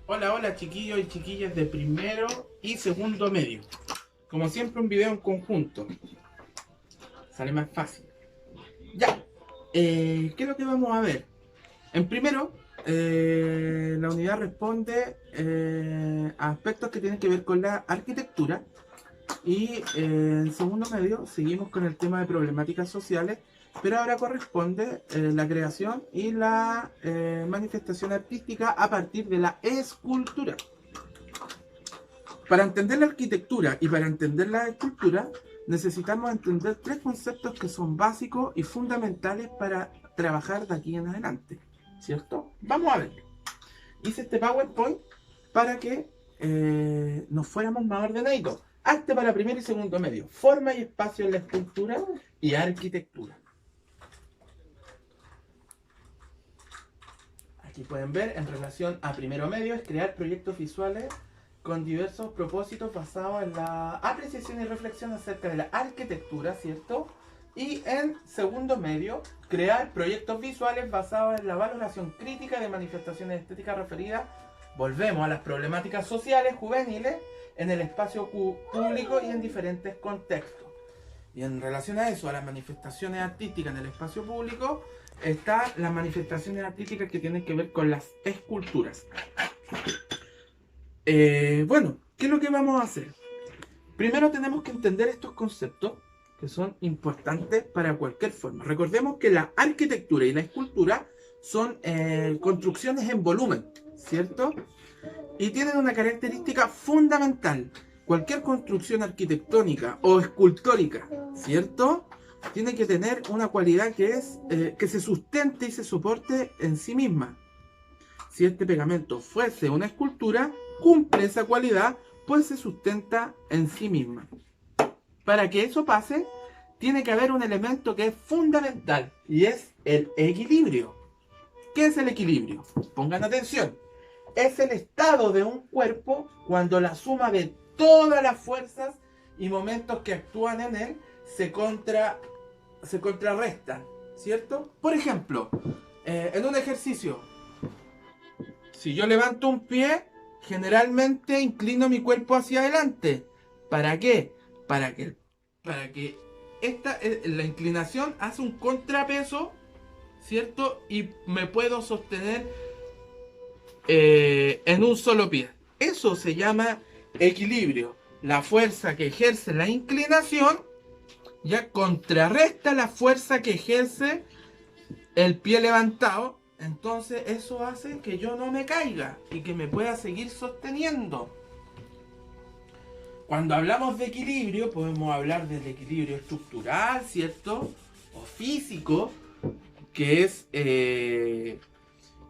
Hola, hola chiquillos y chiquillas de primero y segundo medio. Como siempre un video en conjunto. Sale más fácil. Ya. ¿Qué es lo que vamos a ver? En primero, la unidad responde a aspectos que tienen que ver con la arquitectura. Y en segundo medio seguimos con el tema de problemáticas sociales. Pero ahora corresponde la creación y la manifestación artística a partir de la escultura. Para entender la arquitectura y para entender la escultura, necesitamos entender tres conceptos que son básicos y fundamentales para trabajar de aquí en adelante. ¿Cierto? Vamos a ver. Hice este PowerPoint para que nos fuéramos más ordenaditos. Arte para primero y segundo medio. Forma y espacio en la escultura y arquitectura. Aquí pueden ver, en relación a primero medio, es crear proyectos visuales con diversos propósitos basados en la apreciación y reflexión acerca de la arquitectura, ¿cierto? Y en segundo medio, crear proyectos visuales basados en la valoración crítica de manifestaciones estéticas referidas, volvemos a las problemáticas sociales juveniles en el espacio público y en diferentes contextos. Y en relación a eso, a las manifestaciones artísticas en el espacio público, están las manifestaciones artísticas que tienen que ver con las esculturas. Bueno, ¿qué es lo que vamos a hacer? Primero tenemos que entender estos conceptos que son importantes para cualquier forma. Recordemos que la arquitectura y la escultura son construcciones en volumen, ¿cierto? Y tienen una característica fundamental. Cualquier construcción arquitectónica o escultórica, ¿cierto? Tiene que tener una cualidad que es que se sustente y se soporte en sí misma. Si este pegamento fuese una escultura, cumple esa cualidad, pues se sustenta en sí misma. Para que eso pase, tiene que haber un elemento que es fundamental y es el equilibrio. ¿Qué es el equilibrio? Pongan atención. Es el estado de un cuerpo cuando la suma de todas las fuerzas y momentos que actúan en él se contrarrestan, ¿cierto? Por ejemplo, en un ejercicio, si yo levanto un pie, generalmente inclino mi cuerpo hacia adelante. ¿Para qué? Para que, para que la inclinación hace un contrapeso, ¿cierto? Y me puedo sostener en un solo pie. Eso se llama equilibrio. La fuerza que ejerce la inclinación ya contrarresta la fuerza que ejerce el pie levantado. Entonces eso hace que yo no me caiga y que me pueda seguir sosteniendo. Cuando hablamos de equilibrio, podemos hablar del equilibrio estructural, ¿cierto? O físico, que es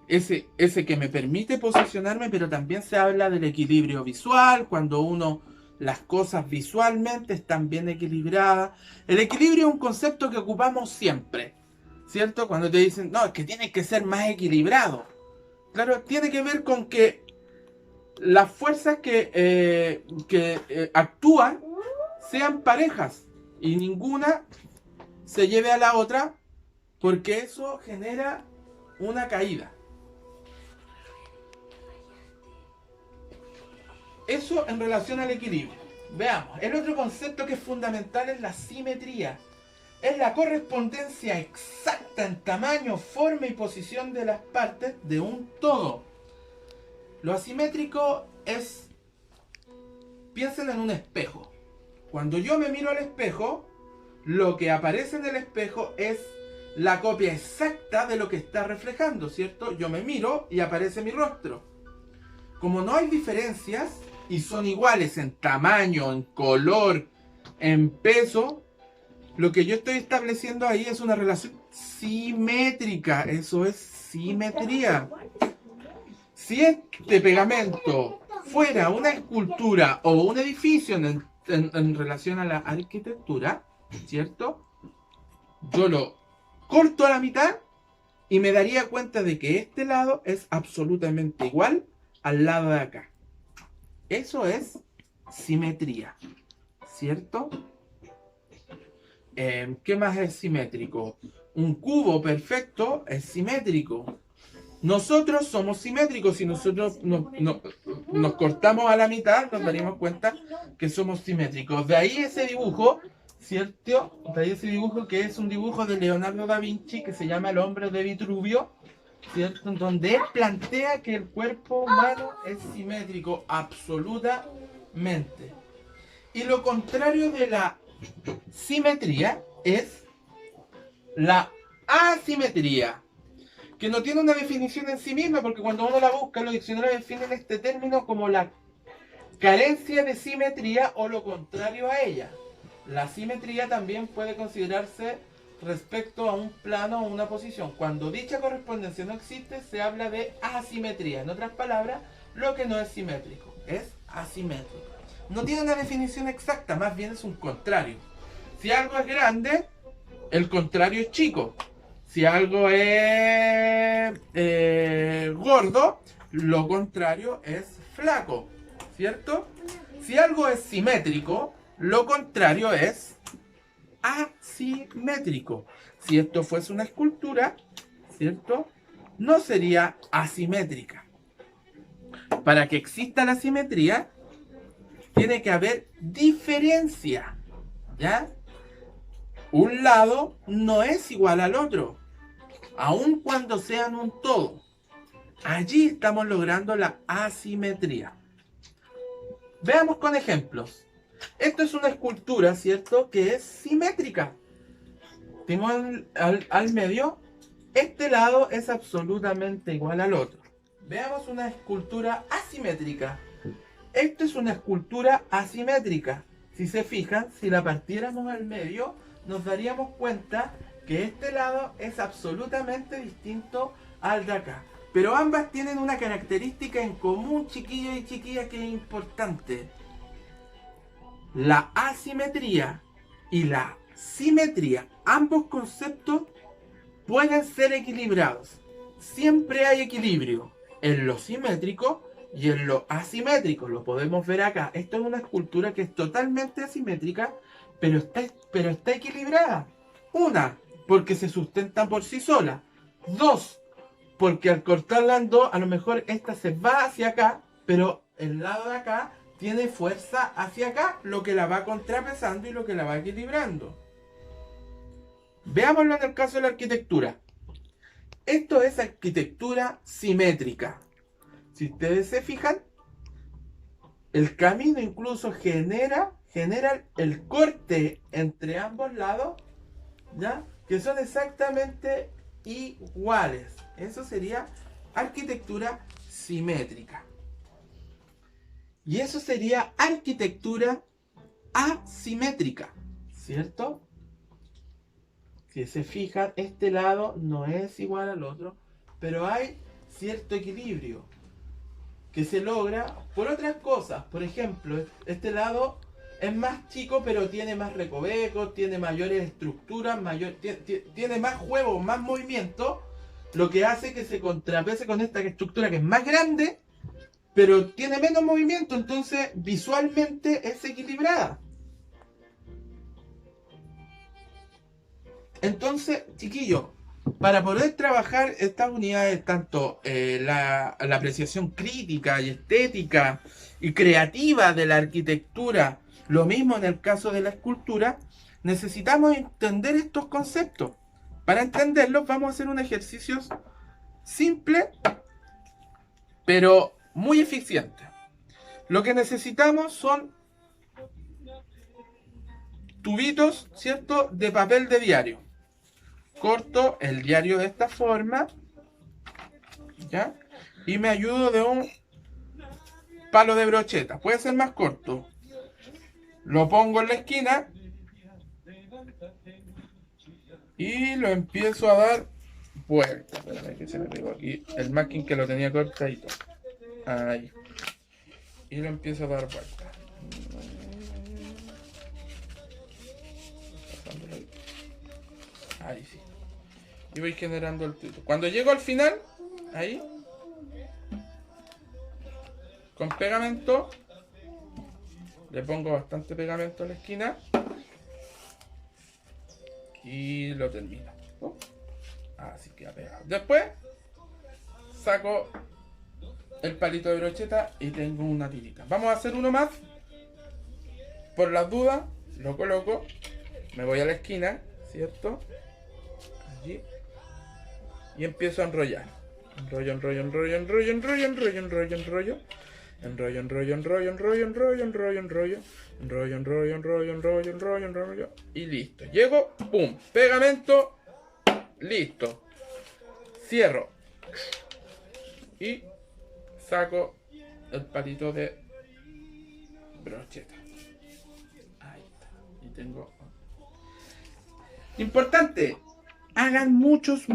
ese que me permite posicionarme, pero también se habla del equilibrio visual, cuando las cosas visualmente están bien equilibradas. El equilibrio es un concepto que ocupamos siempre, ¿cierto? Cuando te dicen, no, es que tienes que ser más equilibrado. Claro, tiene que ver con que las fuerzas que actúan sean parejas y ninguna se lleve a la otra, porque eso genera una caída. Eso en relación al equilibrio. Veamos, el otro concepto que es fundamental es la simetría. Es la correspondencia exacta en tamaño, forma y posición de las partes de un todo. Lo asimétrico es, piensen en un espejo. Cuando yo me miro al espejo, lo que aparece en el espejo es la copia exacta de lo que está reflejando, ¿cierto? Yo me miro y aparece mi rostro. Como no hay diferencias y son iguales en tamaño, en color, en peso, lo que yo estoy estableciendo ahí es una relación simétrica. Eso es simetría. Si este pegamento fuera una escultura o un edificio en relación a la arquitectura, ¿cierto? Yo lo corto a la mitad y me daría cuenta de que este lado es absolutamente igual al lado de acá. Eso es simetría, ¿cierto? ¿Qué más es simétrico? Un cubo perfecto es simétrico. Nosotros somos simétricos. Si nosotros nos cortamos a la mitad, nos daríamos cuenta que somos simétricos. De ahí ese dibujo, ¿cierto? De ahí ese dibujo que es un dibujo de Leonardo da Vinci que se llama El hombre de Vitruvio, ¿cierto? En donde él plantea que el cuerpo humano es simétrico absolutamente. Y lo contrario de la simetría es la asimetría, que no tiene una definición en sí misma, porque cuando uno la busca, los diccionarios definen este término como la carencia de simetría o lo contrario a ella. La simetría también puede considerarse respecto a un plano o una posición. Cuando dicha correspondencia no existe, se habla de asimetría. En otras palabras, lo que no es simétrico es asimétrico. No tiene una definición exacta, más bien es un contrario. Si algo es grande, el contrario es chico. Si algo es gordo, lo contrario es flaco, ¿cierto? Si algo es simétrico, lo contrario es asimétrico. Si esto fuese una escultura, ¿cierto? No sería asimétrica. Para que exista la simetría, tiene que haber diferencia, ¿ya? Un lado no es igual al otro, aun cuando sean un todo. Allí estamos logrando la asimetría. Veamos con ejemplos. Esto es una escultura, ¿cierto? Que es simétrica. Tenemos al medio, este lado es absolutamente igual al otro. Veamos una escultura asimétrica. Esto es una escultura asimétrica. Si se fijan, si la partiéramos al medio, nos daríamos cuenta que este lado es absolutamente distinto al de acá. Pero ambas tienen una característica en común, chiquillos y chiquillas, que es importante. La asimetría y la simetría, ambos conceptos pueden ser equilibrados. Siempre hay equilibrio en lo simétrico y en lo asimétrico. Lo podemos ver acá. Esto es una escultura que es totalmente asimétrica, pero está equilibrada. Una, porque se sustenta por sí sola. Dos, porque al cortarla en dos, a lo mejor esta se va hacia acá, pero el lado de acá tiene fuerza hacia acá, lo que la va contrapesando y lo que la va equilibrando. Veámoslo en el caso de la arquitectura. Esto es arquitectura simétrica. Si ustedes se fijan, el camino incluso genera el corte entre ambos lados, ¿ya? Que son exactamente iguales. Eso sería arquitectura simétrica. Y eso sería arquitectura asimétrica, ¿cierto? Si se fijan, este lado no es igual al otro, pero hay cierto equilibrio que se logra por otras cosas. Por ejemplo, este lado es más chico, pero tiene más recovecos, tiene mayores estructuras, tiene más juego, más movimiento, lo que hace que se contrapese con esta estructura que es más grande, pero tiene menos movimiento, entonces visualmente es equilibrada. Entonces, chiquillos, para poder trabajar estas unidades, tanto la apreciación crítica y estética y creativa de la arquitectura, lo mismo en el caso de la escultura, necesitamos entender estos conceptos. Para entenderlos vamos a hacer un ejercicio simple, pero muy eficiente. Lo que necesitamos son tubitos, ¿cierto?, de papel de diario. Corto el diario de esta forma, ¿ya? Y me ayudo de un palo de brocheta. Puede ser más corto. Lo pongo en la esquina y lo empiezo a dar vuelta. Espérame que se me pegó aquí el masking que lo tenía cortadito. Ahí. Y lo empiezo a dar vuelta. Ahí sí. Y voy generando el tubo. Cuando llego al final, ahí, con pegamento, le pongo bastante pegamento a la esquina y lo termino. Así que pegado. Después saco el palito de brocheta y tengo una tirita. Vamos a hacer uno más. Por las dudas, lo coloco. Me voy a la esquina, ¿cierto? Allí. Y empiezo a enrollar. Enrollo, enrollo, enrollo, enrollo, enrollo, enrollo, enrollo, enrollo. Enrollo, enrollo, enrollo, enrollo, enrollo, enrollo, enrollo. Enrollo, enrollo, enrollo, enrollo, enrollo, enrollo. Y listo. Llego, pum. Pegamento. Listo. Cierro. Y saco el palito de brocheta. Ahí está. Y tengo... Importante. Hagan muchos.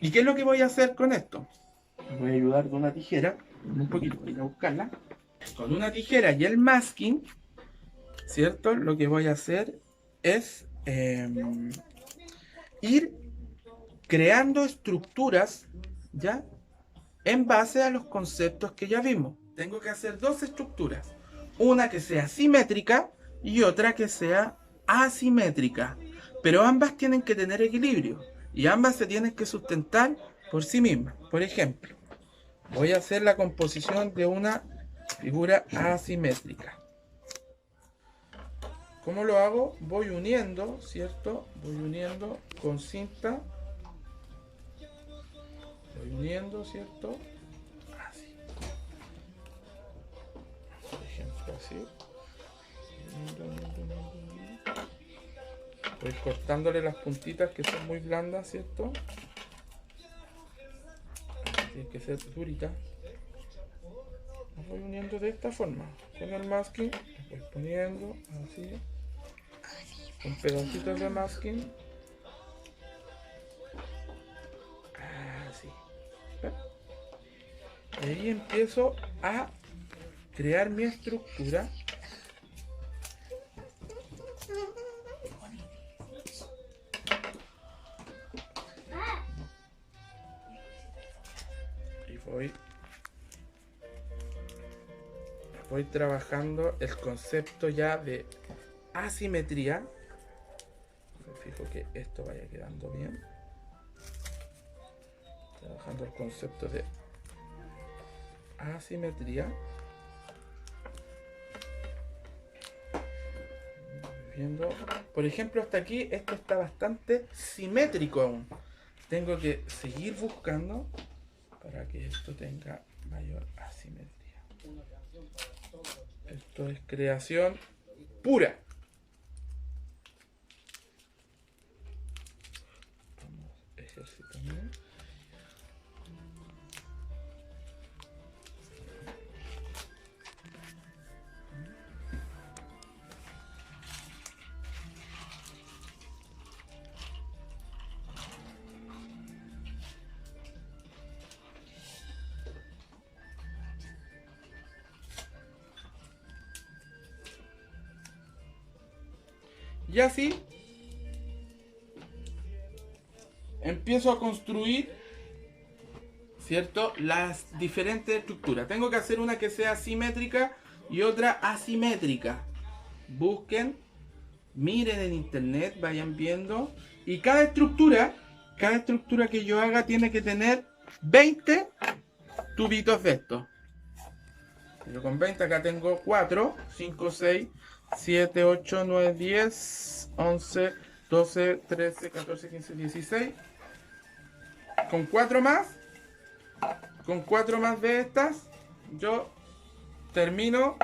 ¿Y qué es lo que voy a hacer con esto? Voy a ayudar con una tijera. Un poquito, voy a buscarla. Con una tijera y el masking, ¿cierto? Lo que voy a hacer es ir creando estructuras, ¿ya? En base a los conceptos que ya vimos. Tengo que hacer dos estructuras. Una que sea simétrica y otra que sea asimétrica. Pero ambas tienen que tener equilibrio. Y ambas se tienen que sustentar por sí mismas. Por ejemplo, voy a hacer la composición de una figura asimétrica. ¿Cómo lo hago? Voy uniendo, ¿cierto? Voy uniendo con cinta. Voy uniendo, ¿cierto? Así. Por ejemplo, así. Voy cortándole las puntitas que son muy blandas, ¿cierto? Tiene que ser durita. Las voy uniendo de esta forma. Con el masking, las voy poniendo así. Con pedacitos de masking. Así. Y ahí empiezo a crear mi estructura. Voy trabajando el concepto ya de asimetría. Me fijo que esto vaya quedando bien. Trabajando el concepto de asimetría. Viendo, por ejemplo, hasta aquí esto está bastante simétrico aún. Tengo que seguir buscando para que esto tenga mayor asimetría. Esto es creación pura. Vamos ejercitando. Y así empiezo a construir, ¿cierto?, las diferentes estructuras. Tengo que hacer una que sea simétrica y otra asimétrica. Busquen, miren en internet, vayan viendo. Y cada estructura que yo haga tiene que tener 20 tubitos de estos. Yo con 20 acá tengo 4, 5, 6, 7, 8, 9, 10, 11, 12, 13, 14, 15, 16. Con 4 más de estas, yo termino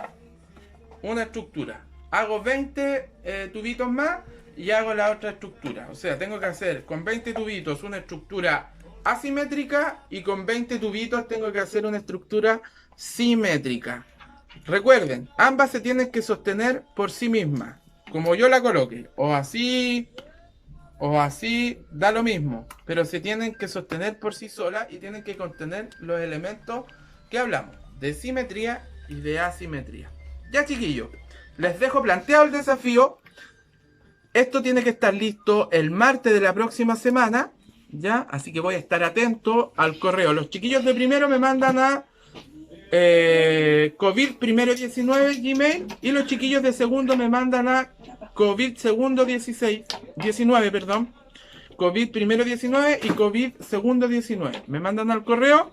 una estructura. Hago 20 tubitos más y hago la otra estructura. O sea, tengo que hacer con 20 tubitos una estructura asimétrica y con 20 tubitos tengo que hacer una estructura simétrica. Recuerden, ambas se tienen que sostener por sí mismas, como yo la coloque, o así, da lo mismo, pero se tienen que sostener por sí solas y tienen que contener los elementos que hablamos, de simetría y de asimetría. Ya, chiquillos, les dejo planteado el desafío. Esto tiene que estar listo el martes de la próxima semana, ya, así que voy a estar atento al correo. Los chiquillos de primero me mandan a COVID primero 19 Gmail y los chiquillos de segundo me mandan a COVID segundo 19, perdón, COVID primero 19 y COVID segundo 19. Me mandan al correo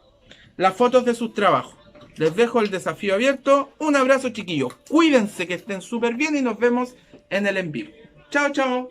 las fotos de sus trabajos. Les dejo el desafío abierto. Un abrazo, chiquillos. Cuídense, que estén súper bien y nos vemos en el en vivo. Chao, chao.